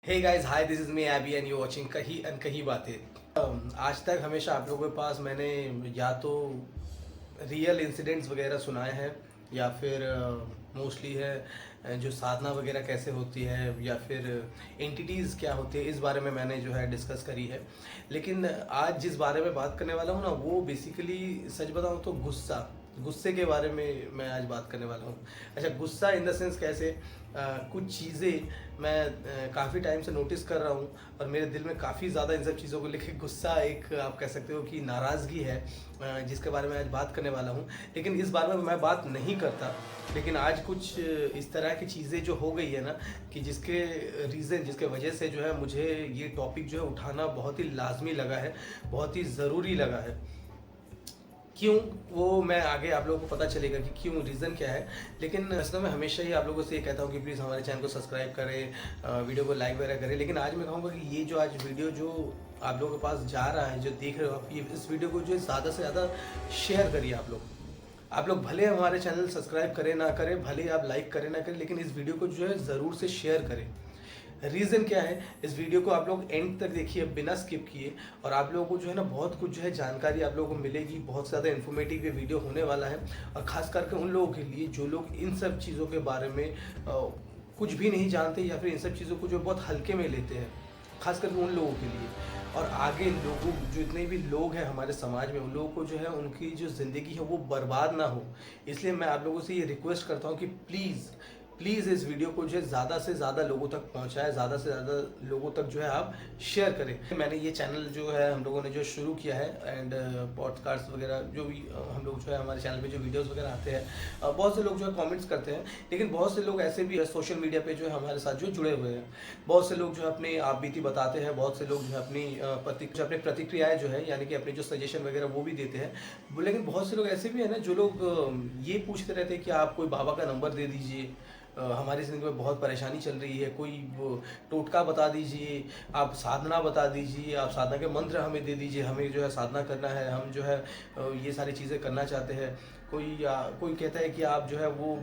Hey guys, hi, this is me AB and you watching कहीं अनकही बातें। आज तक हमेशा आप लोगों के पास मैंने या तो रियल इंसिडेंट्स वगैरह सुनाए हैं या फिर मोस्टली है जो साधना वगैरह कैसे होती है या फिर एंटिटीज़ क्या होती है, इस बारे में मैंने जो है डिस्कस करी है। लेकिन आज जिस बारे में बात करने वाला हूँ ना, वो बेसिकली सच बताऊँ तो गुस्से के बारे में मैं आज बात करने वाला हूँ। अच्छा, गुस्सा इन द सेंस कैसे, कुछ चीज़ें मैं काफ़ी टाइम से नोटिस कर रहा हूँ और मेरे दिल में काफ़ी ज़्यादा इन सब चीज़ों को लेकर गुस्सा, एक आप कह सकते हो कि नाराज़गी है, जिसके बारे में आज बात करने वाला हूँ। लेकिन इस बारे में मैं बात नहीं करता, लेकिन आज कुछ इस तरह की चीज़ें जो हो गई है ना, कि जिसके रीज़न, जिसके वजह से जो है मुझे ये टॉपिक जो है उठाना बहुत ही लाजमी लगा है, बहुत ही ज़रूरी लगा है। क्यों, वो मैं आगे आप लोगों को पता चलेगा कि क्यों, रीज़न क्या है। लेकिन असल में हमेशा ही आप लोगों से ये कहता हूँ कि प्लीज़ हमारे चैनल को सब्सक्राइब करें, वीडियो को लाइक वगैरह करें। लेकिन आज मैं कहूँगा कि ये जो आज वीडियो जो आप लोगों के पास जा रहा है, जो देख रहे हो आप, ये इस वीडियो को जो है ज़्यादा से ज़्यादा शेयर करिए। आप लोग भले हमारे चैनल सब्सक्राइब करें ना करें, भले आप लाइक करें ना करें, लेकिन इस वीडियो को जो है ज़रूर से शेयर करें। रीज़न क्या है, इस वीडियो को आप लोग एंड तक देखिए बिना स्किप किए, और आप लोगों को जो है ना बहुत कुछ जो है जानकारी आप लोगों को मिलेगी। बहुत ज़्यादा इन्फॉर्मेटिव ये वीडियो होने वाला है, और ख़ास करके उन लोगों के लिए जो लोग इन सब चीज़ों के बारे में कुछ भी नहीं जानते, या फिर इन सब चीज़ों को जो बहुत हल्के में लेते हैं, खास करके उन लोगों के लिए। और आगे लोगों, जो इतने भी लोग हैं हमारे समाज में, उन लोगों को जो है उनकी जो ज़िंदगी है वो बर्बाद ना हो। इसलिए मैं आप लोगों से ये रिक्वेस्ट करता हूँ कि प्लीज़ प्लीज़ इस वीडियो को जो है ज़्यादा से ज़्यादा लोगों तक पहुँचाएं, ज़्यादा से ज़्यादा लोगों तक जो है आप शेयर करें। मैंने ये चैनल जो है हम लोगों ने जो शुरू किया है, एंड पॉडकास्ट वगैरह जो भी हम लोग जो है हमारे चैनल पे जो वीडियोस वगैरह आते हैं, बहुत से लोग जो है कमेंट्स करते हैं। लेकिन बहुत से लोग ऐसे भी है सोशल मीडिया पे जो है हमारे साथ जो जुड़े हुए हैं। बहुत से लोग जो है अपनी आप बीती बताते हैं, बहुत से लोग जो है अपनी प्रतिक्रियाएँ जो है, यानी कि अपनी जो सजेशन वगैरह वो भी देते हैं। लेकिन बहुत से लोग ऐसे भी है ना, जो लोग ये पूछते रहते हैं कि आप कोई बाबा का नंबर दे दीजिए, हमारी ज़िंदगी में बहुत परेशानी चल रही है, कोई वो टोटका बता दीजिए, आप साधना बता दीजिए, आप साधना के मंत्र हमें दे दीजिए, हमें जो है साधना करना है, हम जो है ये सारी चीज़ें करना चाहते हैं। कोई कहता है कि आप जो है वो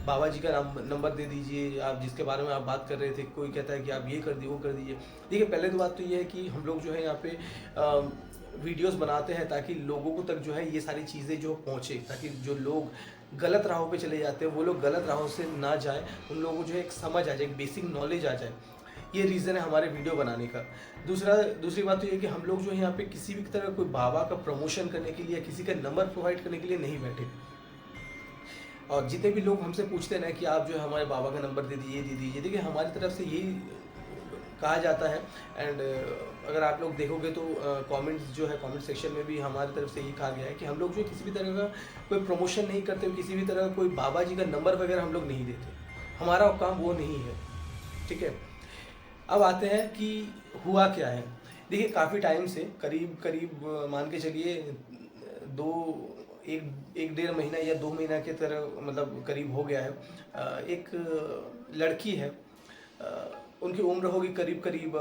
बाबा जी का नंबर दे दीजिए, आप जिसके बारे में आप बात कर रहे थे। कोई कहता है कि आप ये कर दीजिए, वो कर दीजिए। देखिए, पहले तो बात तो ये है कि हम लोग जो है यहाँ पे वीडियोस बनाते हैं ताकि लोगों को तक जो है ये सारी चीज़ें जो पहुँचे, ताकि जो लोग गलत राहों पे चले जाते हैं वो लोग गलत राहों से ना जाएं, उन लोगों को जो है एक समझ आ जाए, एक बेसिक नॉलेज आ जाए। ये रीज़न है हमारे वीडियो बनाने का। दूसरी बात तो ये है कि हम लोग जो है यहाँ पे किसी भी तरह कोई बाबा का प्रमोशन करने के लिए या किसी का नंबर प्रोवाइड करने के लिए नहीं बैठे। और जितने भी लोग हमसे पूछते हैं ना कि आप जो है हमारे बाबा का नंबर दे दीजिए, देखिए हमारी तरफ से यही कहा जाता है। एंड अगर आप लोग देखोगे तो कमेंट्स जो है, कमेंट सेक्शन में भी हमारी तरफ से यही कहा गया है कि हम लोग जो किसी भी तरह का कोई प्रमोशन नहीं करते, किसी भी तरह का कोई बाबा जी का नंबर वगैरह हम लोग नहीं देते, हमारा काम वो नहीं है। ठीक है, अब आते हैं कि हुआ क्या है। देखिए, काफ़ी टाइम से करीब करीब मान के चलिए दो एक डेढ़ महीना या 2 महीना के तरह, मतलब करीब हो गया है। एक लड़की है, उनकी उम्र होगी करीब करीब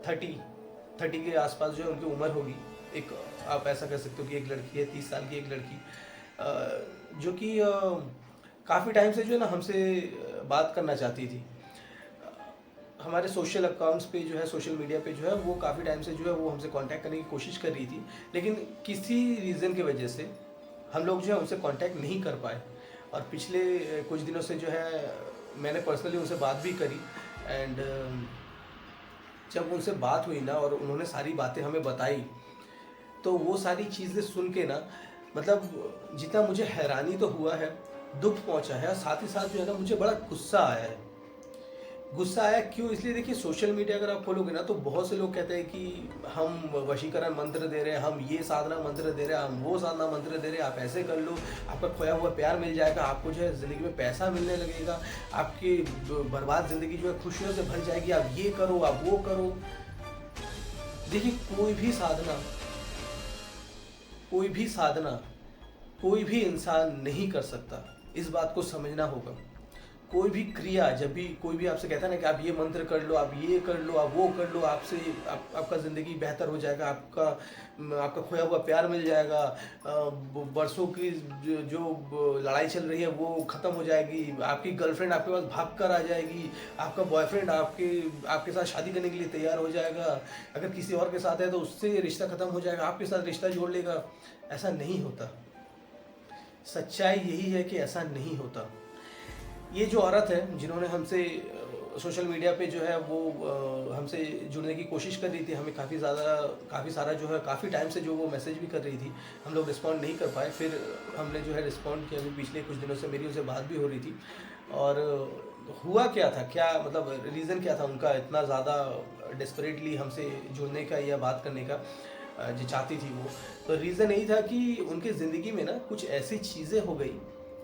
30 के आसपास जो है उनकी उम्र होगी। एक, आप ऐसा कह सकते हो कि एक लड़की है, 30 साल की एक लड़की, जो कि काफ़ी टाइम से जो है ना हमसे बात करना चाहती थी। हमारे सोशल अकाउंट्स पे जो है, सोशल मीडिया पे जो है, वो काफ़ी टाइम से जो है वो हमसे कांटेक्ट करने की कोशिश कर रही थी। लेकिन किसी रीज़न की वजह से हम लोग जो है उनसे कांटेक्ट नहीं कर पाए। और पिछले कुछ दिनों से जो है मैंने पर्सनली उनसे बात भी करी। एंड जब उनसे बात हुई ना और उन्होंने सारी बातें हमें बताई, तो वो सारी चीज़ें सुन के ना, मतलब जितना मुझे हैरानी तो हुआ है, दुख पहुंचा है, और साथ ही साथ जो है ना मुझे बड़ा गुस्सा आया है। गुस्सा आया क्यों? इसलिए देखिए, सोशल मीडिया अगर आप खोलोगे ना तो बहुत से लोग कहते हैं कि हम वशीकरण मंत्र दे रहे हैं, हम ये साधना मंत्र दे रहे हैं, हम वो साधना मंत्र दे रहे हैं, आप ऐसे कर लो, आपका खोया हुआ प्यार मिल जाएगा, आपको जो है ज़िंदगी में पैसा मिलने लगेगा, आपकी बर्बाद ज़िंदगी जो है खुशियों से भर जाएगी, आप ये करो, आप वो करो। देखिए, कोई भी इंसान नहीं कर सकता, इस बात को समझना होगा। कोई भी क्रिया, जब भी कोई भी आपसे कहता है ना कि आप ये मंत्र कर लो, आप ये कर लो, आप वो कर लो, आपसे आपका ज़िंदगी बेहतर हो जाएगा, आपका खोया हुआ प्यार मिल जाएगा, बरसों की जो लड़ाई चल रही है वो ख़त्म हो जाएगी, आपकी गर्लफ्रेंड आपके पास भाग कर आ जाएगी, आपका बॉयफ्रेंड आपके साथ शादी करने के लिए तैयार हो जाएगा, अगर किसी और के साथ है तो उससे रिश्ता ख़त्म हो जाएगा, आपके साथ रिश्ता जोड़ लेगा। ऐसा नहीं होता। सच्चाई यही है कि ऐसा नहीं होता। ये जो औरत है जिन्होंने हमसे सोशल मीडिया पे जो है वो हमसे जुड़ने की कोशिश कर रही थी, हमें काफ़ी सारा जो है काफ़ी टाइम से जो वो मैसेज भी कर रही थी, हम लोग रिस्पॉन्ड नहीं कर पाए। फिर हमने जो है रिस्पॉन्ड किया। अभी पिछले कुछ दिनों से मेरी उनसे बात भी हो रही थी। और हुआ क्या था, क्या मतलब रीज़न क्या था उनका इतना ज़्यादा डेस्परेटली हमसे जुड़ने का या बात करने का जो चाहती थी वो। तो रीज़न यही था कि उनकी ज़िंदगी में ना कुछ ऐसी चीज़ें हो गई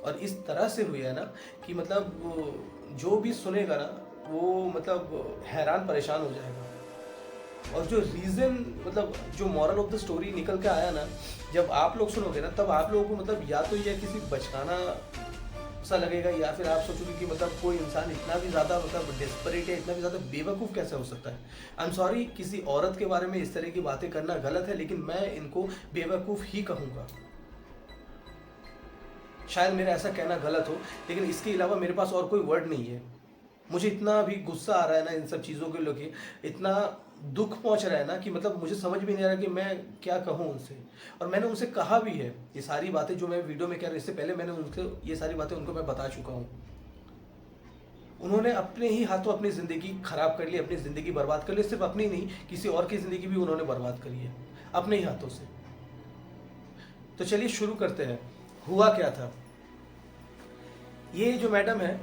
और इस तरह से हुई है ना कि मतलब जो भी सुनेगा ना वो मतलब हैरान परेशान हो जाएगा। और जो रीज़न मतलब जो मॉरल ऑफ द स्टोरी निकल के आया ना, जब आप लोग सुनोगे ना तब आप लोगों को मतलब या तो यह किसी बचकाना सा लगेगा या फिर आप सोचोगे कि मतलब कोई इंसान इतना भी ज़्यादा मतलब डेस्परेट है, इतना भी ज़्यादा बेवकूफ़ कैसे हो सकता है। आई एम सॉरी, किसी औरत के बारे में इस तरह की बातें करना गलत है, लेकिन मैं इनको बेवकूफ़ ही कहूँगा। शायद मेरा ऐसा कहना गलत हो, लेकिन इसके अलावा मेरे पास और कोई वर्ड नहीं है। मुझे इतना भी गुस्सा आ रहा है ना इन सब चीज़ों के लेके, इतना दुख पहुंच रहा है ना कि मतलब मुझे समझ भी नहीं आ रहा कि मैं क्या कहूँ उनसे। और मैंने उनसे कहा भी है ये सारी बातें जो मैं वीडियो में कह रहा हूँ, इससे पहले मैंने उनसे ये सारी बातें उनको मैं बता चुका हूँ। उन्होंने अपने ही हाथों अपनी ज़िंदगी खराब कर ली, अपनी ज़िंदगी बर्बाद कर ली। सिर्फ अपनी नहीं, किसी और की ज़िंदगी भी उन्होंने बर्बाद करी है अपने ही हाथों से। तो चलिए शुरू करते हैं। हुआ क्या था। ये जो मैडम है,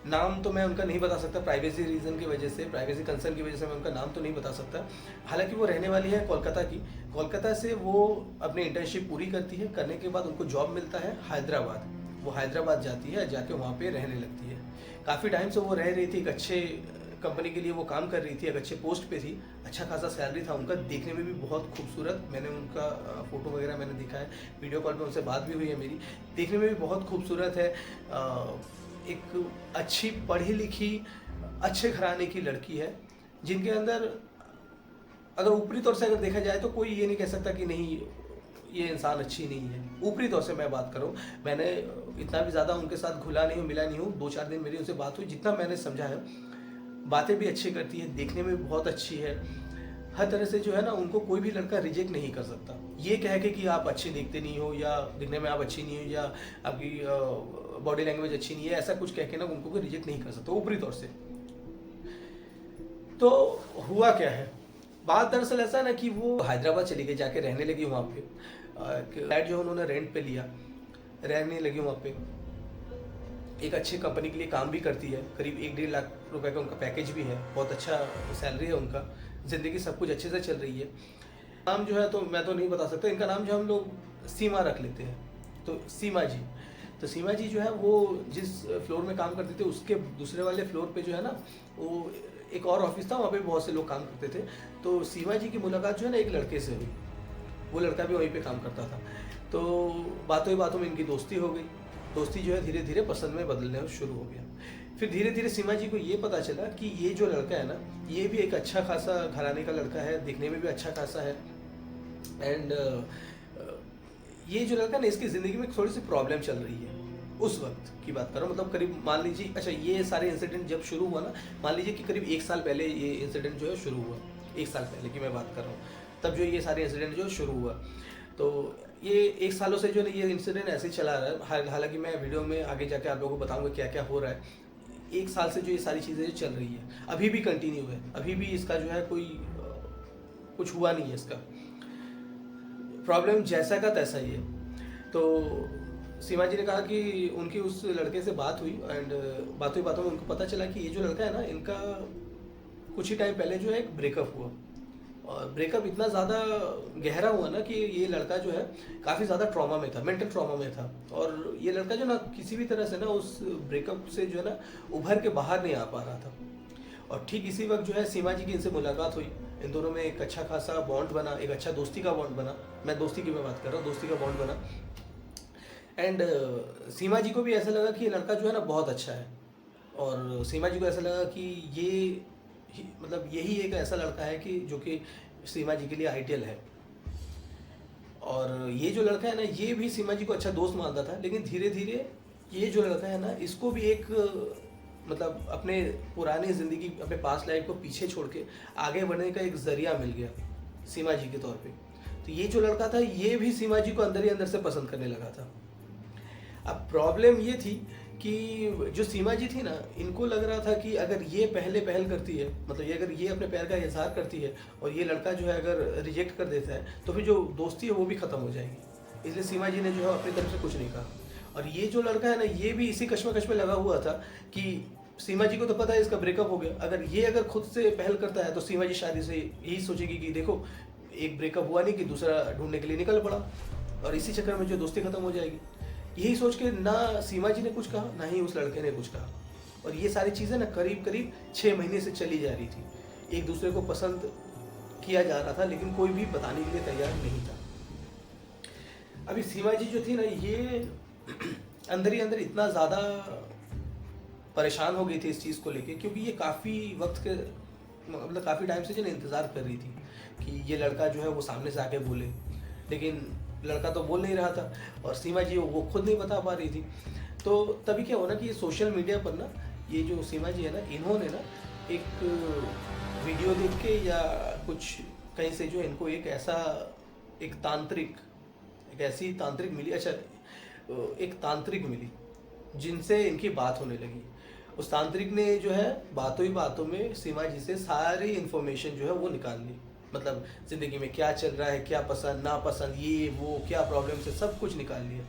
नाम तो मैं उनका नहीं बता सकता, प्राइवेसी रीज़न की वजह से, प्राइवेसी कंसर्न की वजह से मैं उनका नाम तो नहीं बता सकता। हालांकि वो रहने वाली है कोलकाता की। कोलकाता से वो अपनी इंटर्नशिप पूरी करती है, करने के बाद उनको जॉब मिलता है हैदराबाद। वो हैदराबाद जाती है, जाके वहाँ पे रहने लगती है। काफ़ी टाइम से वो रह रही थी, एक अच्छे कंपनी के लिए वो काम कर रही थी, एक अच्छे पोस्ट पे थी, अच्छा खासा सैलरी था उनका, देखने में भी बहुत खूबसूरत। मैंने उनका फ़ोटो वगैरह मैंने देखा है, वीडियो कॉल पे उनसे बात भी हुई है मेरी। देखने में भी बहुत खूबसूरत है, एक अच्छी पढ़ी लिखी अच्छे घराने की लड़की है, जिनके अंदर अगर ऊपरी तौर से अगर देखा जाए तो कोई ये नहीं कह सकता कि नहीं ये इंसान अच्छी नहीं है। ऊपरी तौर से मैं बात करूँ, मैंने इतना भी ज़्यादा उनके साथ घुला नहीं हूँ, मिला नहीं हूँ। 2-4 दिन मेरी उनसे बात हुई, जितना मैंने समझा है बातें भी अच्छी करती है, देखने में भी बहुत अच्छी है। हर तरह से जो है ना उनको कोई भी लड़का रिजेक्ट नहीं कर सकता। ये कह के कि आप अच्छी दिखते नहीं हो या दिखने में आप अच्छी नहीं हो या आपकी बॉडी लैंग्वेज अच्छी नहीं है, ऐसा कुछ कह के ना उनको कोई रिजेक्ट नहीं कर सकता ऊपरी तौर से। तो हुआ क्या है, बात दरअसल ऐसा ना कि वो हैदराबाद चली गई, जाके रहने लगी वहाँ पे। फ्लैट जो उन्होंने रेंट पे लिया, रहने लगी वहाँ पे। एक अच्छी कंपनी के लिए काम भी करती है, करीब 1-1.5 लाख रुपए का उनका पैकेज भी है, बहुत अच्छा सैलरी है उनका, ज़िंदगी सब कुछ अच्छे से चल रही है। नाम जो है तो मैं तो नहीं बता सकता, इनका नाम जो हम लोग सीमा रख लेते हैं, तो सीमा जी। तो सीमा जी जो है वो जिस फ्लोर में काम करते थे उसके दूसरे वाले फ्लोर पे जो है ना वो एक और ऑफिस था, वहाँ पे बहुत से लोग काम करते थे। तो सीमा जी की मुलाकात जो है ना एक लड़के से हुई, वो लड़का भी वहीं पे काम करता था। तो बातों ही बातों में इनकी दोस्ती हो गई। दोस्ती जो है धीरे धीरे पसंद में बदलने शुरू हो गया। फिर धीरे धीरे सीमा जी को ये पता चला कि ये जो लड़का है ना ये भी एक अच्छा खासा घराने का लड़का है, दिखने में भी अच्छा खासा है। एंड ये जो लड़का ना इसकी ज़िंदगी में थोड़ी सी प्रॉब्लम चल रही है। उस वक्त की बात करो, मतलब करीब मान लीजिए, अच्छा ये सारे इंसिडेंट जब शुरू हुआ ना, मान लीजिए कि करीब 1 साल पहले ये इंसिडेंट जो है शुरू हुआ। 1 साल पहले की मैं बात कर रहा हूँ, तब जो ये सारे इंसिडेंट जो शुरू हुआ। तो ये 1 सालों से जो है ये इंसिडेंट ऐसे ही चला रहा है। हालांकि मैं वीडियो में आगे जाके आप लोगों को बताऊंगा क्या क्या हो रहा है। 1 साल से जो ये सारी चीज़ें चल रही है, अभी भी कंटिन्यू है, अभी भी इसका जो है कोई कुछ हुआ नहीं है। इसका प्रॉब्लम जैसा का तैसा ही है। तो सीमा जी ने कहा कि उनकी उस लड़के से बात हुई एंड बातों ही बातों में उनको पता चला कि ये जो लड़का है ना इनका कुछ ही टाइम पहले जो है एक ब्रेकअप हुआ। और ब्रेकअप इतना ज़्यादा गहरा हुआ ना कि ये लड़का जो है काफ़ी ज़्यादा ट्रॉमा में था, मेंटल ट्रॉमा में था। और ये लड़का जो ना किसी भी तरह से ना उस ब्रेकअप से जो है ना उभर के बाहर नहीं आ पा रहा था। और ठीक इसी वक्त जो है सीमा जी की इनसे मुलाकात हुई। इन दोनों में एक अच्छा खासा बॉन्ड बना, एक अच्छा दोस्ती का बॉन्ड बना। मैं दोस्ती की बात कर रहा हूँ, दोस्ती का बॉन्ड बना। एंड सीमा जी को भी ऐसा लगा कि ये लड़का जो है ना बहुत अच्छा है और सीमा जी को ऐसा लगा कि मतलब यही एक ऐसा लड़का है कि जो कि सीमा जी के लिए आइडियल है। और ये जो लड़का है ना, ये भी सीमा जी को अच्छा दोस्त मानता था, लेकिन धीरे धीरे ये जो लड़का है ना, इसको भी एक मतलब अपने पुरानी ज़िंदगी, अपने पास्ट लाइफ को पीछे छोड़ के आगे बढ़ने का एक ज़रिया मिल गया सीमा जी के तौर पे। तो ये जो लड़का था, ये भी सीमा जी को अंदर ही अंदर से पसंद करने लगा था। अब प्रॉब्लम ये थी कि जो सीमा जी थी ना, इनको लग रहा था कि अगर ये पहले पहल करती है, मतलब ये अगर ये अपने पैर का इजहार करती है और ये लड़का जो है अगर रिजेक्ट कर देता है, तो फिर जो दोस्ती है वो भी ख़त्म हो जाएगी। इसलिए सीमा जी ने जो है अपनी तरफ से कुछ नहीं कहा। और ये जो लड़का है ना, ये भी इसी कश्मकश में लगा हुआ था कि सीमा जी को तो पता है इसका ब्रेकअप हो गया, अगर खुद से पहल करता है तो सीमा जी शादी से यही सोचेगी कि देखो एक ब्रेकअप हुआ नहीं कि दूसरा ढूंढने के लिए निकल पड़ा, और इसी चक्कर में जो दोस्ती खत्म हो जाएगी। यही सोच के ना सीमा जी ने कुछ कहा, ना ही उस लड़के ने कुछ कहा। और ये सारी चीज़ें ना करीब करीब 6 महीने से चली जा रही थी। एक दूसरे को पसंद किया जा रहा था, लेकिन कोई भी बताने के लिए तैयार नहीं था। अभी सीमा जी जो थी ना, ये अंदर ही अंदर इतना ज़्यादा परेशान हो गई थी इस चीज़ को लेके, क्योंकि ये काफ़ी वक्त के मतलब काफ़ी टाइम से जो इंतज़ार कर रही थी कि ये लड़का जो है वो सामने से आके बोले, लेकिन लड़का तो बोल नहीं रहा था और सीमा जी वो खुद नहीं बता पा रही थी। तो तभी क्या हुआ ना कि ये सोशल मीडिया पर ना, ये जो सीमा जी है ना, इन्होंने ना एक वीडियो देख के या कुछ कहीं से जो इनको एक ऐसी तांत्रिक मिली, अच्छा एक तांत्रिक मिली जिनसे इनकी बात होने लगी। उस तांत्रिक ने जो है बातों ही बातों में सीमा जी से सारी इन्फॉर्मेशन जो है वो निकाल ली। मतलब ज़िंदगी में क्या चल रहा है, क्या पसंद नापसंद, ये वो क्या प्रॉब्लम से सब कुछ निकाल लिया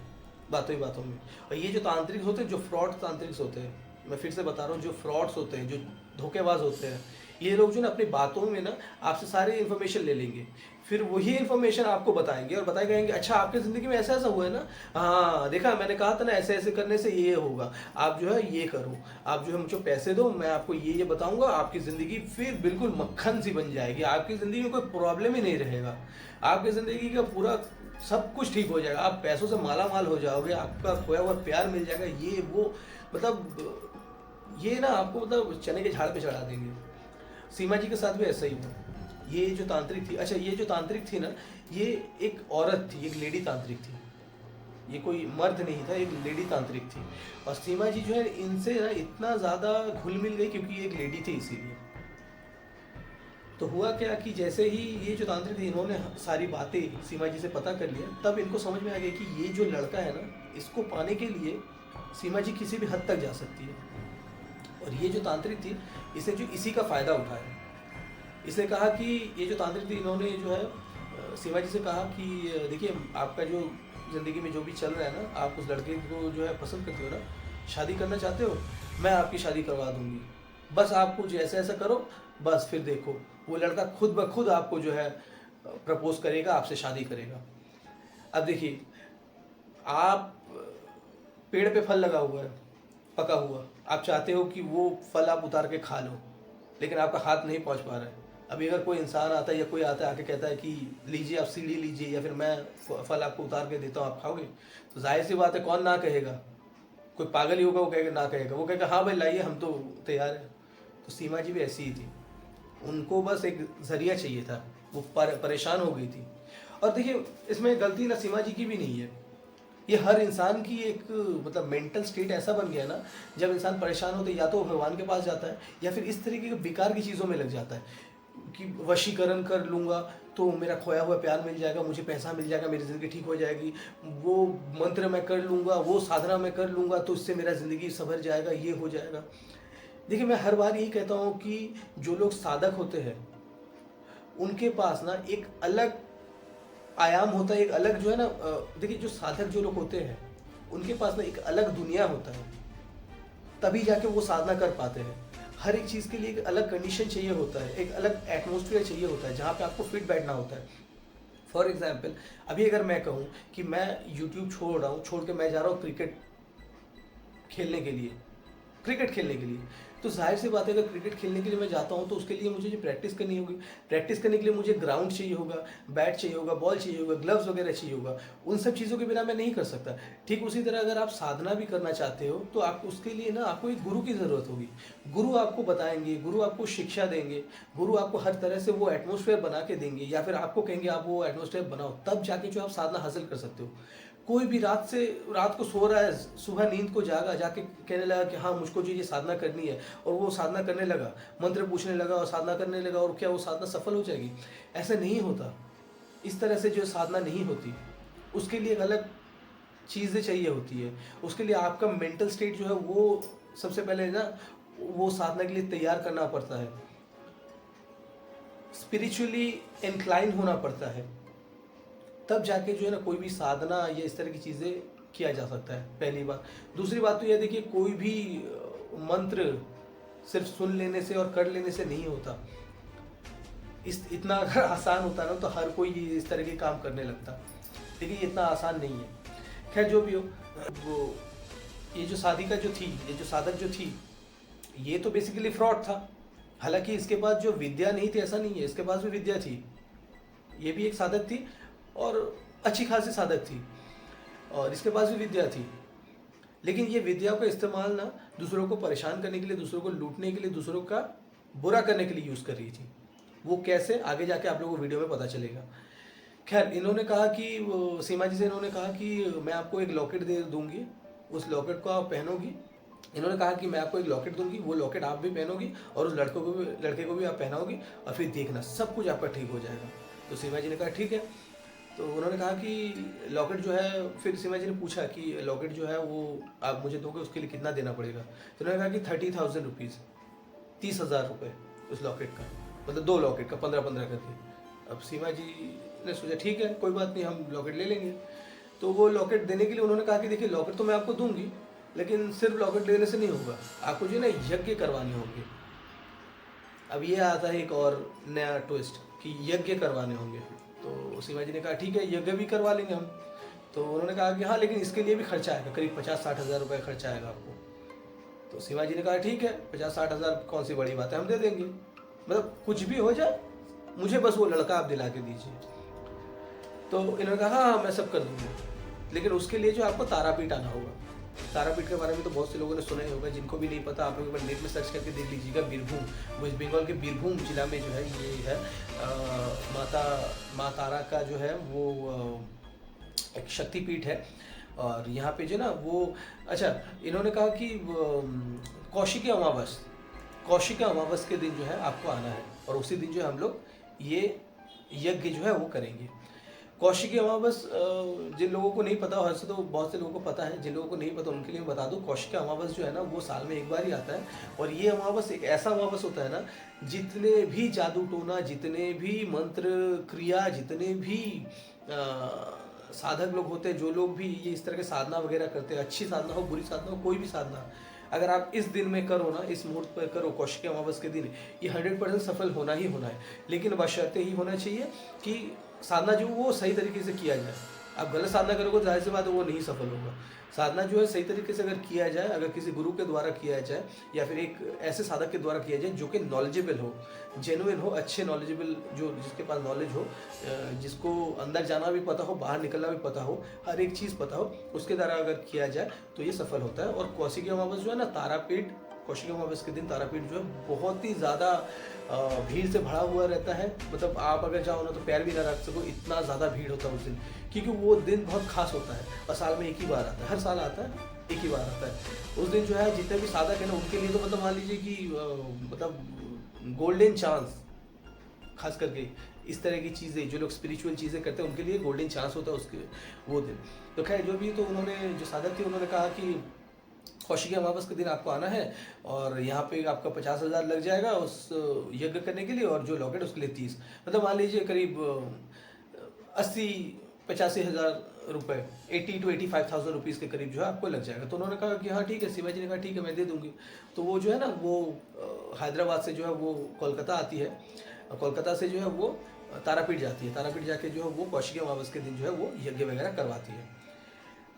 बातों ही बातों में। और ये जो तांत्रिक होते हैं, जो फ्रॉड तांत्रिक होते हैं, मैं फिर से बता रहा हूँ, जो फ्रॉड्स होते हैं, जो धोखेबाज होते हैं, ये लोग जो ना अपनी बातों में ना आपसे सारी इन्फॉर्मेशन ले लेंगे, फिर वही इन्फॉर्मेशन आपको बताएंगे और बताए कहेंगे अच्छा आपकी ज़िंदगी में ऐसा ऐसा हुआ है ना, हाँ देखा मैंने कहा था ना ऐसे ऐसे करने से ये होगा, आप जो है ये करो, आप जो है मुझे पैसे दो, मैं आपको ये बताऊंगा, आपकी ज़िंदगी फिर बिल्कुल मक्खन सी बन जाएगी, आपकी ज़िंदगी में कोई प्रॉब्लम ही नहीं रहेगा, आपकी ज़िंदगी का पूरा सब कुछ ठीक हो जाएगा, आप पैसों से माला माल हो जाओगे, आपका खोया हुआ प्यार मिल जाएगा, ये वो मतलब ये ना आपको मतलब चने के झाड़ पे चढ़ा देंगे। सीमा जी के साथ भी ऐसा ही हुआ। ये जो तांत्रिक थी, अच्छा ये जो तांत्रिक थी ना, ये एक औरत थी, एक लेडी तांत्रिक थी, ये कोई मर्द नहीं था, एक लेडी तांत्रिक थी। और सीमा जी जो है इनसे ना इतना ज़्यादा घुल मिल गई क्योंकि एक लेडी थी इसीलिए। तो हुआ क्या कि जैसे ही ये जो तांत्रिक थी, इन्होंने सारी बातें सीमा जी से पता कर लिया, तब इनको समझ में आ गया कि ये जो लड़का है ना, इसको पाने के लिए सीमा जी किसी भी हद तक जा सकती है। और ये जो तांत्रिक थी, इसने जो इसी का फ़ायदा उठाया। इसने कहा कि ये जो तांत्रिक थी, इन्होंने जो है सीमा जी से कहा कि देखिए आपका जो ज़िंदगी में जो भी चल रहा है ना, आप उस लड़के को जो है पसंद करते हो ना, शादी करना चाहते हो, मैं आपकी शादी करवा दूंगी, बस आप कुछ ऐसा ऐसा करो, बस फिर देखो वो लड़का खुद ब खुद आपको जो है प्रपोज करेगा, आपसे शादी करेगा। अब देखिए, आप पेड़ पे फल लगा हुआ है, पका हुआ, आप चाहते हो कि वो फल आप उतार के खा लो, लेकिन आपका हाथ नहीं पहुंच पा रहा है। अभी अगर कोई इंसान आता है या कोई आता है आके कहता है कि लीजिए आप सीढ़ी लीजिए, या फिर मैं फल आपको उतार के देता हूँ, आप खाओगे, तो जाहिर सी बात है कौन ना कहेगा। कोई पागल ही होगा वो कहेगा ना कहेगा, वो कहेगा हाँ भाई लाइए हम तो तैयार हैं। तो सीमा जी भी ऐसी ही थी, उनको बस एक जरिया चाहिए था, वो परेशान हो गई थी। और देखिए इसमें गलती ना सीमा जी की भी नहीं है, ये हर इंसान की एक मतलब मेंटल स्टेट ऐसा बन गया ना, जब इंसान परेशान होता है या तो भगवान के पास जाता है या फिर इस तरीके के बेकार की चीज़ों में लग जाता है कि वशीकरण कर लूँगा तो मेरा खोया हुआ प्यार मिल जाएगा, मुझे पैसा मिल जाएगा, मेरी ज़िंदगी ठीक हो जाएगी, वो मंत्र मैं कर लूँगा, वो साधना मैं कर लूँगा तो इससे मेरा ज़िंदगी संभर जाएगा, ये हो जाएगा। देखिए मैं हर बार यही कहता हूँ कि जो लोग साधक होते हैं उनके पास ना एक अलग आयाम होता है, एक अलग जो है ना देखिए जो साधक जो लोग होते हैं उनके पास ना एक अलग दुनिया होता है, तभी जाके वो साधना कर पाते हैं। हर एक चीज़ के लिए एक अलग कंडीशन चाहिए होता है, एक अलग एटमोसफियर चाहिए होता है जहाँ पे आपको फिट बैठना होता है। फॉर एग्जाम्पल अभी अगर मैं कहूँ कि मैं यूट्यूब छोड़ रहा हूँ, छोड़ के मैं जा रहा हूँ क्रिकेट खेलने के लिए, तो जाहिर सी बात है, अगर क्रिकेट खेलने के लिए मैं जाता हूँ तो उसके लिए मुझे जो प्रैक्टिस करनी होगी, प्रैक्टिस करने के लिए मुझे ग्राउंड चाहिए होगा, बैट चाहिए होगा, बॉल चाहिए होगा, ग्लव्स वगैरह चाहिए होगा। उन सब चीज़ों के बिना मैं नहीं कर सकता। ठीक उसी तरह अगर आप साधना भी करना चाहते हो तो आप उसके लिए ना आपको एक गुरु की ज़रूरत होगी। गुरु आपको बताएंगे, गुरु आपको शिक्षा देंगे, गुरु आपको हर तरह से वो एटमोसफेयर बना के देंगे, या फिर आपको कहेंगे आप वो एटमोसफेयर बनाओ, तब जाके जो आप साधना हासिल कर सकते हो। कोई भी रात को सो रहा है, सुबह नींद को जागा, जाके कहने लगा कि हाँ मुझको जो ये साधना करनी है, और वो साधना करने लगा, मंत्र पूछने लगा और साधना करने लगा, और क्या वो साधना सफल हो जाएगी? ऐसा नहीं होता। इस तरह से जो साधना नहीं होती। उसके लिए एक अलग चीज़ें चाहिए होती है। उसके लिए आपका मेंटल स्टेट जो है वो सबसे पहले ना वो साधना के लिए तैयार करना पड़ता है। स्पिरिचुअली इंक्लाइन होना पड़ता है, तब जाके जो है ना कोई भी साधना या इस तरह की चीज़ें किया जा सकता है, पहली बात। दूसरी बात तो यह देखिए, कोई भी मंत्र सिर्फ सुन लेने से और कर लेने से नहीं होता। इतना अगर आसान होता ना तो हर कोई इस तरह के काम करने लगता, लेकिन ये इतना आसान नहीं है। खैर जो भी हो, वो ये जो साधिका जो थी, ये जो साधक जो थी, ये तो बेसिकली फ्रॉड था। हालांकि इसके पास जो विद्या नहीं थी ऐसा नहीं है, इसके पास भी विद्या थी। ये भी एक साधक थी और अच्छी खासी साधक थी, और इसके पास भी विद्या थी। लेकिन ये विद्या का इस्तेमाल ना दूसरों को परेशान करने के लिए, दूसरों को लूटने के लिए, दूसरों का बुरा करने के लिए यूज़ कर रही थी। वो कैसे, आगे जाके आप लोगों को वीडियो में पता चलेगा। खैर इन्होंने कहा कि सीमा जी से इन्होंने कहा कि मैं आपको एक लॉकेट दे दूंगी, उस लॉकेट को आप पहनोगी। इन्होंने कहा कि मैं आपको एक लॉकेट दूंगी, वो लॉकेट आप भी पहनोगी और उस लड़के को भी आप पहनाओगी, और फिर देखना सब कुछ आपका ठीक हो जाएगा। तो सीमा जी ने कहा ठीक है। तो उन्होंने कहा कि लॉकेट जो है, फिर सीमा जी ने पूछा कि लॉकेट जो है वो आप मुझे दोगे, उसके लिए कितना देना पड़ेगा? तो उन्होंने कहा कि 30,000 रुपीज़, 30,000 रुपये उस लॉकेट का, मतलब 2 लॉकेट का 15-15 करके। अब सीमा जी ने सोचा ठीक है कोई बात नहीं, हम लॉकेट ले लेंगे। तो वो लॉकेट देने के लिए उन्होंने कहा कि देखिए लॉकेट तो मैं आपको दूंगी, लेकिन सिर्फ लॉकेट लेने से नहीं होगा, आपको जो है ना यज्ञ करवाने होंगे। अब ये आता है एक और नया ट्विस्ट कि यज्ञ करवाने होंगे। तो सीमा जी ने कहा ठीक है यज्ञ भी करवा लेंगे हम। तो उन्होंने कहा कि हाँ लेकिन इसके लिए भी खर्चा आएगा, करीब 50-60 हज़ार रुपये खर्चा आएगा आपको। तो सीमा जी ने कहा ठीक है 50-60 हज़ार कौन सी बड़ी बात है, हम दे देंगे, मतलब कुछ भी हो जाए मुझे बस वो लड़का आप दिला के दीजिए। तो इन्होंने कहा हाँ मैं सब कर दूंगा, लेकिन उसके लिए जो आपको तारापीठ आना होगा। तारापीठ के बारे में तो बहुत से लोगों ने सुना ही होगा, जिनको भी नहीं पता आप लोग एक बार नेट में सर्च करके देख लीजिएगा। बीरभूम, वेस्ट बंगाल के बीरभूम जिला में जो है ये है माँ तारा का जो है वो एक शक्तिपीठ है। और यहाँ पे जो ना वो, अच्छा इन्होंने कहा कि कौशिकी अमावस के दिन जो है आपको आना है, और उसी दिन जो है हम लोग ये यज्ञ जो है वो करेंगे। कौशिकी अमावस जिन लोगों को नहीं पता, वैसे तो बहुत से लोगों को पता है, जिन लोगों को नहीं पता उनके लिए मैं बता दूं, कौशिकी अमावस जो है ना वो साल में एक बार ही आता है। और ये अमावस एक ऐसा अमावस होता है ना, जितने भी जादू टोना, जितने भी मंत्र क्रिया, जितने भी साधक लोग होते हैं, जो लोग भी ये इस तरह के साधना वगैरह करते हैं, अच्छी साधना हो बुरी साधना हो, कोई भी साधना अगर आप इस दिन में करो ना, इस मुहूर्त पर करो, कौशिकी अमावस के दिन, ये 100% सफल होना ही होना है। लेकिन बशर्ते ही होना चाहिए कि साधना जो वो सही तरीके से किया जाए। आप गलत साधना करोगे तो जाहिर सी बात है वो नहीं सफल होगा। साधना जो है सही तरीके से अगर किया जाए, अगर किसी गुरु के द्वारा किया जाए, या फिर एक ऐसे साधक के द्वारा किया जाए जो कि नॉलेजेबल हो, जेन्युइन हो, अच्छे नॉलेजेबल, जो जिसके पास नॉलेज हो, जिसको अंदर जाना भी पता हो, बाहर निकलना भी पता हो, हर एक चीज़ पता हो, उसके द्वारा अगर किया जाए तो ये सफल होता है। और कौशिकी अमावस जो है ना, तारापीठ, कौशिकी अमावस के दिन तारापीठ जो है बहुत ही ज़्यादा भीड़ से भरा हुआ रहता है। मतलब आप अगर जाओ ना तो पैर भी ना रख सको, इतना ज़्यादा भीड़ होता है उस दिन, क्योंकि वो दिन बहुत खास होता है और साल में एक ही बार आता है, हर साल आता है, एक ही बार आता है। उस दिन जो है जितने भी साधक है ना उनके लिए तो मतलब मान लीजिए कि मतलब गोल्डन चांस, खास करके इस तरह की चीज़ें जो लोग स्पिरिचुअल चीज़ें करते हैं उनके लिए गोल्डन चांस होता है उसके वो दिन। तो खैर जो भी, तो उन्होंने जो साधक थे उन्होंने कहा कि कौशिकी अमावस के दिन आपको आना है, और यहाँ पे आपका 50,000 लग जाएगा उस यज्ञ करने के लिए, और जो लॉकेट उसके लिए 30, मतलब मान लीजिए करीब 80-85 हज़ार रुपये, 80 to 85,000 रुपीज़ के करीब जो है आपको लग जाएगा। तो उन्होंने कहा कि हाँ ठीक है, शिवा जी ने कहा ठीक है मैं दे दूँगी। तो वो जो है ना वो हैदराबाद से जो है वो कोलकाता आती है, कोलकाता से जो है वो तारापीठ जाती है, तारापीठ जाके जो है वो कौशिकी अमावस के दिन जो है वो यज्ञ वगैरह करवाती है।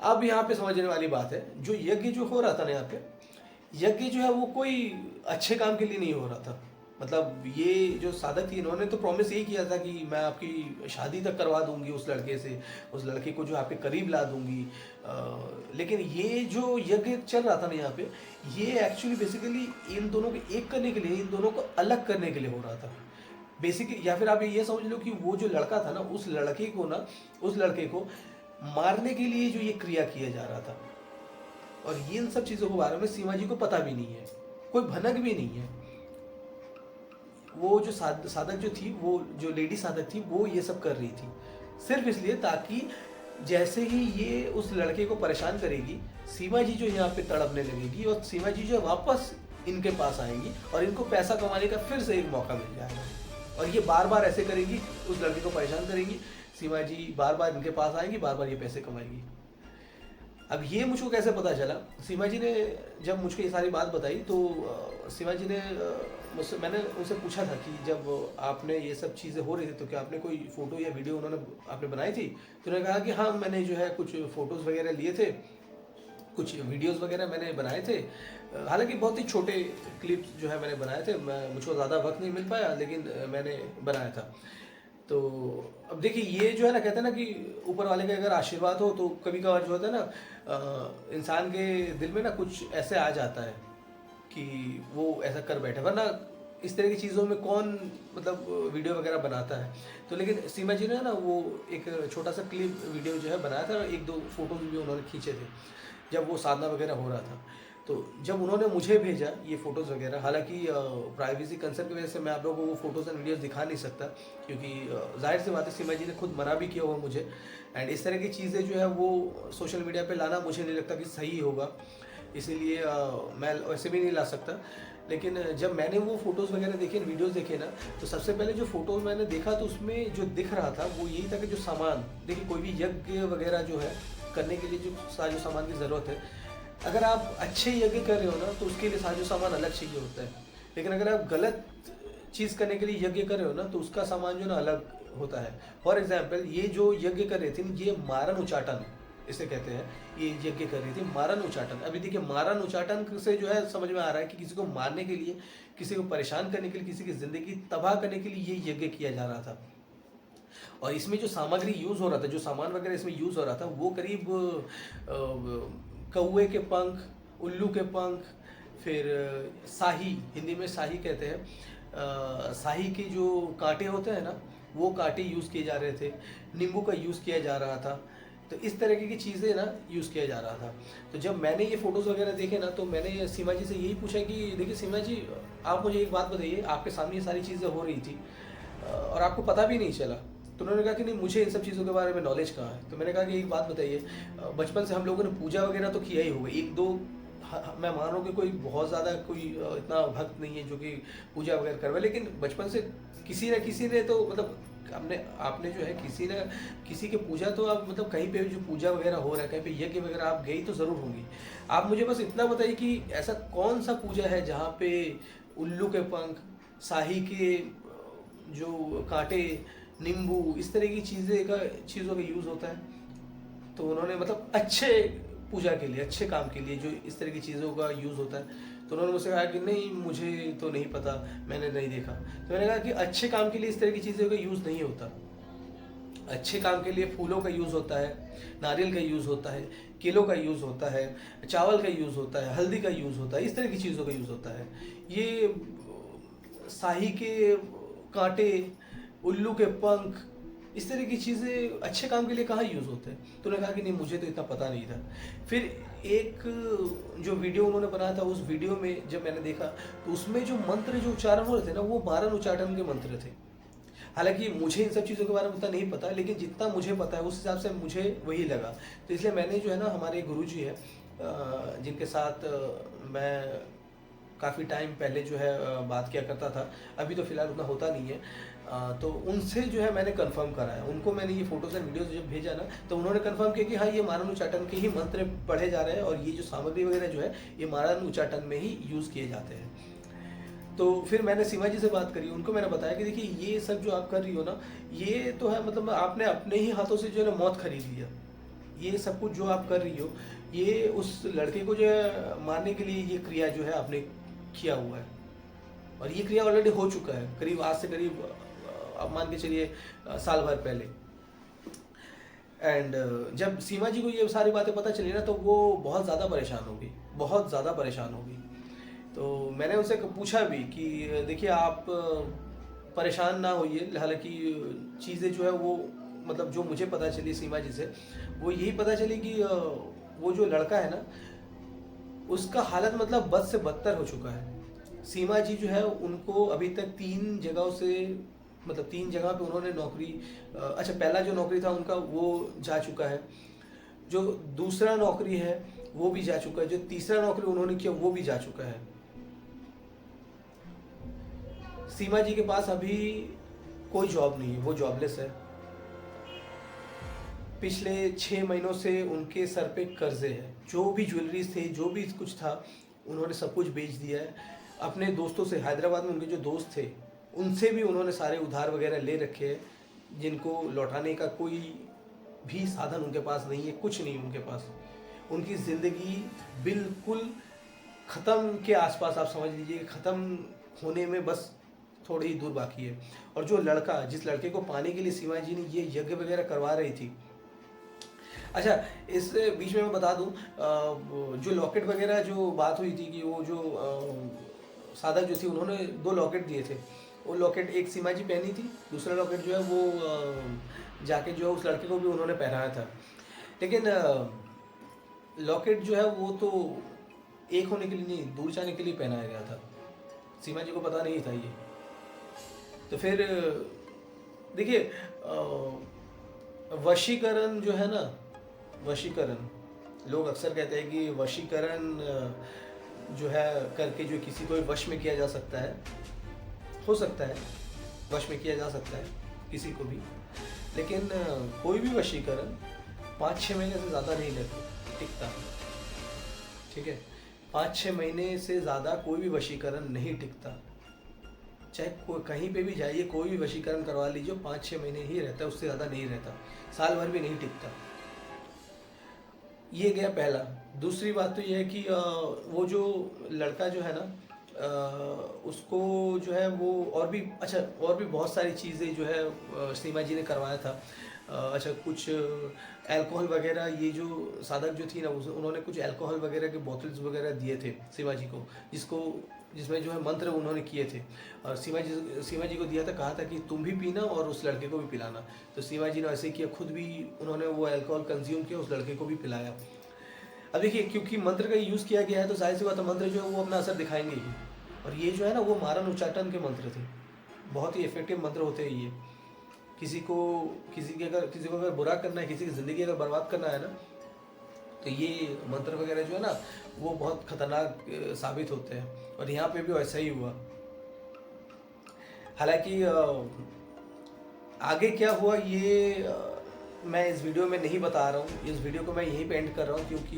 अब यहाँ पे समझने वाली बात है, जो यज्ञ जो हो रहा था ना यहाँ पे, यज्ञ जो है वो कोई अच्छे काम के लिए नहीं हो रहा था। मतलब ये जो साधक थी, इन्होंने तो प्रॉमिस यही किया था कि मैं आपकी शादी तक करवा दूंगी उस लड़के से, उस लड़के को जो आपके करीब ला दूंगी। लेकिन ये जो यज्ञ चल रहा था ना यहाँ पे, ये एक्चुअली बेसिकली इन दोनों को एक करने के लिए, इन दोनों को अलग करने के लिए हो रहा था बेसिकली। या फिर आप ये समझ लो कि वो जो लड़का था ना, उस लड़के को ना, उस लड़के को मारने के लिए जो ये क्रिया किया जा रहा था। और ये इन सब चीज़ों के बारे में सीमा जी को पता भी नहीं है, कोई भनक भी नहीं है। वो जो साधक जो थी, वो जो लेडी साधक थी, वो ये सब कर रही थी सिर्फ इसलिए ताकि जैसे ही ये उस लड़के को परेशान करेगी, सीमा जी जो यहाँ पे तड़पने लगेगी और सीमा जी जो वापस इनके पास आएंगी और इनको पैसा कमाने का फिर से एक मौका मिल जाएगा। और ये बार बार ऐसे करेगी, उस लड़के को परेशान करेगी, सीमा जी बार बार इनके पास आएगी, बार बार ये पैसे कमाएगी। अब ये मुझको कैसे पता चला, सीमा जी ने जब मुझको ये सारी बात बताई तो सीमा जी ने मुझसे, मैंने उनसे पूछा था कि जब आपने ये सब चीज़ें हो रही थी तो क्या आपने कोई फ़ोटो या वीडियो उन्होंने आपने बनाई थी? तो उन्होंने कहा कि हाँ, मैंने जो है कुछ फ़ोटोज़ वगैरह लिए थे, कुछ वीडियोस वगैरह मैंने बनाए थे। हालांकि बहुत ही छोटे क्लिप्स जो है मैंने बनाए थे, मुझको ज़्यादा वक्त नहीं मिल पाया, लेकिन मैंने बनाया था। तो अब देखिए, ये जो है ना, कहते हैं ना कि ऊपर वाले का अगर आशीर्वाद हो तो कभी कभार जो होता है ना, इंसान के दिल में ना कुछ ऐसे आ जाता है कि वो ऐसा कर बैठे, वरना इस तरह की चीज़ों में कौन मतलब वीडियो वगैरह बनाता है। तो लेकिन सीमा जी ने ना वो एक छोटा सा क्लिप वीडियो जो है बनाया था, और एक दो फोटोज भी उन्होंने खींचे थे जब वो साधना वगैरह हो रहा था। तो जब उन्होंने मुझे भेजा ये फ़ोटोज़ वगैरह, हालांकि प्राइवेसी कंसर्न की वजह से मैं आप लोगों को वो फ़ोटोज़ एंड वीडियोज़ दिखा नहीं सकता, क्योंकि जाहिर सी बात है सीमा जी ने खुद मना भी किया हुआ मुझे। एंड इस तरह की चीज़ें जो है वो सोशल मीडिया पे लाना मुझे नहीं लगता कि सही होगा, इसीलिए मैं वैसे भी नहीं ला सकता। लेकिन जब मैंने वो फ़ोटोज़ वगैरह देखे, वीडियोज़ देखे ना, तो सबसे पहले जो फ़ोटोज़ मैंने देखा तो उसमें जो दिख रहा था वो यही था कि जो सामान, देखिए कोई भी यज्ञ वगैरह जो है करने के लिए जो साजो सामान की ज़रूरत है, अगर आप अच्छे यज्ञ कर रहे हो ना तो उसके लिए साजो सामान अलग चाहिए होता है। लेकिन अगर आप गलत चीज़ करने के लिए यज्ञ कर रहे हो ना तो उसका सामान जो ना अलग होता है। फॉर एग्जाम्पल, ये जो यज्ञ कर रहे थे, ये मारन उच्चाटन इसे कहते हैं, ये यज्ञ कर रही थी मारन उच्चाटन। अभी देखिए, मारन उच्चाटन से जो है समझ में आ रहा है कि किसी को मारने के लिए, किसी को परेशान करने के लिए, किसी की ज़िंदगी तबाह करने के लिए ये यज्ञ किया जा रहा था। और इसमें जो सामग्री यूज़ हो रहा था, जो सामान वगैरह इसमें यूज़ हो रहा था, वो करीब कौवे के पंख, उल्लू के पंख, फिर शाही, हिंदी में शाही कहते हैं, शाही के जो कांटे होते हैं ना, वो कांटे यूज़ किए जा रहे थे, नींबू का यूज़ किया जा रहा था। तो इस तरीके की चीज़ें ना यूज़ किया जा रहा था। तो जब मैंने ये फ़ोटोज़ वगैरह देखे ना, तो मैंने सीमा जी से यही पूछा कि देखिए सीमा जी, आप मुझे एक बात बताइए, आपके सामने ये सारी चीज़ें हो रही थी और आपको पता भी नहीं चला। तो उन्होंने कहा कि नहीं, मुझे इन सब चीज़ों के बारे में नॉलेज कहाँ है। तो मैंने कहा कि एक बात बताइए, बचपन से हम लोगों ने पूजा वगैरह तो किया ही होगा, एक दो, मैं मान रहा हूँ कि कोई बहुत ज़्यादा कोई इतना भक्त नहीं है जो कि पूजा वगैरह करवाए, लेकिन बचपन से किसी न किसी ने तो मतलब आपने जो है किसी न किसी के पूजा तो आप मतलब कहीं पे जो पूजा वगैरह हो रहा है, कहीं पे यज्ञ वगैरह आप गई तो ज़रूर होंगी। आप मुझे बस इतना बताइए कि ऐसा कौन सा पूजा है जहाँ पे उल्लू के पंख, शाही के जो कांटे, नींबू, इस तरह की चीज़ों का यूज़ होता है। तो उन्होंने मतलब अच्छे पूजा के लिए, अच्छे काम के लिए जो इस तरह की चीज़ों का यूज़ होता है, तो उन्होंने मुझसे कहा कि नहीं, मुझे तो नहीं पता, मैंने नहीं देखा। तो मैंने कहा कि अच्छे काम के लिए इस तरह की चीज़ों का यूज़ नहीं होता। अच्छे काम के लिए फूलों का यूज़ होता है, नारियल का यूज़ होता है, केलों का यूज़ होता है, चावल का यूज़ होता है, हल्दी का यूज़ होता है, इस तरह की चीज़ों का यूज़ होता है। ये शाही के कांटे, उल्लू के पंख, इस तरह की चीज़ें अच्छे काम के लिए कहाँ यूज़ होते हैं। तो उन्होंने कहा कि नहीं, मुझे तो इतना पता नहीं था। फिर एक जो वीडियो उन्होंने बनाया था, उस वीडियो में जब मैंने देखा तो उसमें जो मंत्र जो उच्चारण हो रहे थे ना, वो मारन उच्चाटन के मंत्र थे। हालांकि मुझे इन सब चीज़ों के बारे में उतना नहीं पता, लेकिन जितना मुझे पता है उस हिसाब से मुझे वही लगा। तो इसलिए मैंने जो है ना, हमारे गुरुजी है जिनके साथ मैं काफ़ी टाइम पहले जो है बात किया करता था, अभी तो फ़िलहाल उतना होता नहीं है, तो उनसे जो है मैंने कंफर्म करा है। उनको मैंने ये फ़ोटोज़ एंड वीडियोज़ जब भेजा ना, तो उन्होंने कंफर्म किया कि हाँ, ये मारन उच्चाटन के ही मंत्र पढ़े जा रहे हैं और ये जो सामग्री वगैरह जो है ये मारन उच्चाटन में ही यूज़ किए जाते हैं। तो फिर मैंने सीमा जी से बात करी, उनको मैंने बताया कि देखिए ये सब जो आप कर रही हो ना, ये तो है मतलब आपने अपने ही हाथों से जो है ना मौत खरीद लिया। ये सब कुछ जो आप कर रही हो, ये उस लड़के को जो है मारने के लिए ये क्रिया जो है आपने किया हुआ है, और ये क्रिया ऑलरेडी हो चुका है करीब आज से करीब आप मान के चलिए साल भर पहले। एंड जब सीमा जी को ये सारी बातें पता चली ना, तो वो बहुत ज़्यादा परेशान हो गई, बहुत ज़्यादा परेशान हो गई। तो मैंने उनसे पूछा भी कि देखिए आप परेशान ना होइए, हालांकि चीज़ें जो है वो मतलब जो मुझे पता चली सीमा जी से, वो यही पता चली कि वो जो लड़का है ना, उसका हालत मतलब बद से बदतर हो चुका है। सीमा जी जो है उनको अभी तक 3 जगहों से मतलब 3 जगह पे उन्होंने नौकरी अच्छा पहला जो नौकरी था उनका वो जा चुका है, जो दूसरा नौकरी है वो भी जा चुका है, जो तीसरा नौकरी उन्होंने किया वो भी जा चुका है। सीमा जी के पास अभी कोई जॉब नहीं है, वो जॉबलेस है। पिछले 6 महीनों से उनके सर पे कर्जे हैं, जो भी ज्वेलरीज थे जो भी कुछ था उन्होंने सब कुछ बेच दिया है। अपने दोस्तों से, हैदराबाद में उनके जो दोस्त थे उनसे भी उन्होंने सारे उधार वगैरह ले रखे हैं, जिनको लौटाने का कोई भी साधन उनके पास नहीं है, कुछ नहीं उनके पास। उनकी ज़िंदगी बिल्कुल ख़त्म के आसपास आप समझ लीजिए, ख़त्म होने में बस थोड़ी ही दूर बाकी है। और जो लड़का, जिस लड़के को पाने के लिए सीमा जी ने ये यज्ञ वगैरह करवा रही थी, अच्छा इस बीच में मैं बता दूं जो लॉकेट वगैरह जो बात हुई थी कि वो जो साधक जो थी उन्होंने 2 लॉकेट दिए थे, वो लॉकेट एक सीमा जी पहनी थी, दूसरा लॉकेट जो है वो जाके जो है उस लड़के को भी उन्होंने पहनाया था। लेकिन लॉकेट जो है वो तो एक होने के लिए नहीं, दूर जाने के लिए पहनाया गया था, सीमा जी को पता नहीं था ये। तो फिर देखिए वशीकरण जो है ना, वशीकरण लोग अक्सर कहते हैं कि वशीकरण जो है करके जो किसी को वश में किया जा सकता है, हो सकता है वश में किया जा सकता है किसी को भी, लेकिन कोई भी वशीकरण 5-6 महीने से ज़्यादा नहीं टिकता, ठीक है। 5-6 महीने से ज़्यादा कोई भी वशीकरण नहीं टिकता, चाहे कोई कहीं पे भी जाइए, कोई भी वशीकरण करवा लीजिए, 5-6 महीने ही रहता है, उससे ज़्यादा नहीं रहता, साल भर भी नहीं टिकता। ये गया पहला। दूसरी बात तो ये है कि वो जो लड़का जो है ना, उसको जो है वो और भी अच्छा और भी बहुत सारी चीज़ें जो है सीमा जी ने करवाया था। अच्छा कुछ अल्कोहल वगैरह, ये जो साधक जो थी ना उन्होंने कुछ अल्कोहल वगैरह के बोतल्स वगैरह दिए थे सीमा जी को, जिसमें जो है मंत्र उन्होंने किए थे, और सीमा जी को दिया था, कहा था कि तुम भी पीना और उस लड़के को भी पिलाना। तो सीमा जी ने ऐसे ही किया, खुद भी उन्होंने वो अल्कोहल कंज्यूम किया, उस लड़के को भी पिलाया। अब देखिए क्योंकि मंत्र का यूज़ किया गया है तो जाहिर सी बात है मंत्र जो है वो अपना असर दिखाएंगे ही, और ये जो है ना वो मारन उच्चाटन के मंत्र थे, बहुत ही इफेक्टिव मंत्र होते हैं ये। किसी को अगर बुरा करना है, किसी की ज़िंदगी अगर बर्बाद करना है ना, तो ये मंत्र वगैरह जो है ना वो बहुत खतरनाक साबित होते हैं, और यहाँ पे भी वैसा ही हुआ। हालांकि आगे क्या हुआ ये मैं इस वीडियो में नहीं बता रहा हूँ, इस वीडियो को मैं यहीं पे एंड कर रहा हूँ, क्योंकि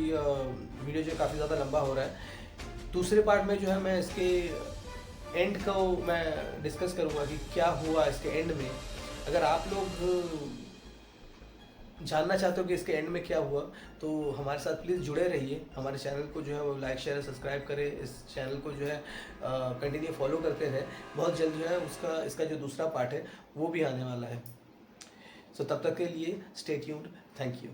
वीडियो जो काफ़ी ज़्यादा लंबा हो रहा है। दूसरे पार्ट में जो है मैं इसके एंड को मैं डिस्कस करूँगा कि क्या हुआ इसके एंड में। अगर आप लोग जानना चाहते हो कि इसके एंड में क्या हुआ, तो हमारे साथ प्लीज़ जुड़े रहिए, हमारे चैनल को जो है वो लाइक शेयर सब्सक्राइब करें, इस चैनल को जो है कंटिन्यू फॉलो करते रहें। बहुत जल्द जो है इसका जो दूसरा पार्ट है वो भी आने वाला है। सो तब तक के लिए स्टे ट्यून्ड, थैंक यू।